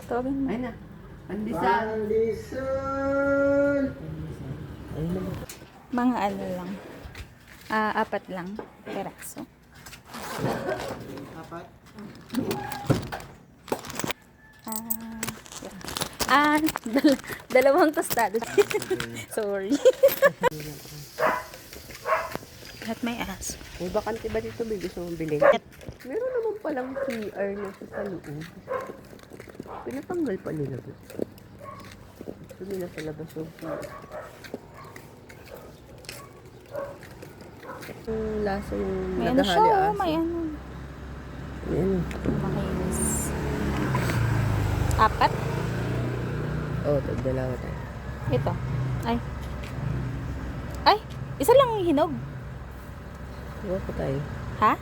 Tawagin mo. Ay na. Pandesal. Mga ano lang. 4 lang. Peraso. Apat. Dalawang tostado. Sorry. At may aso. May bakante ba dito? May gusto mong bilhin? Meron naman palang CR na sa loob. Pinatanggal pa nila ba? Gusto nila sa labas yung CR. Yung lasa yung May ano siya, nagahali oh. aso. May ano. May ano? Makinis. 4? Oo, dalawa tayo. Ito. Ay. Ay! Isa lang yung hinog. Iwan ko tayo. Ha?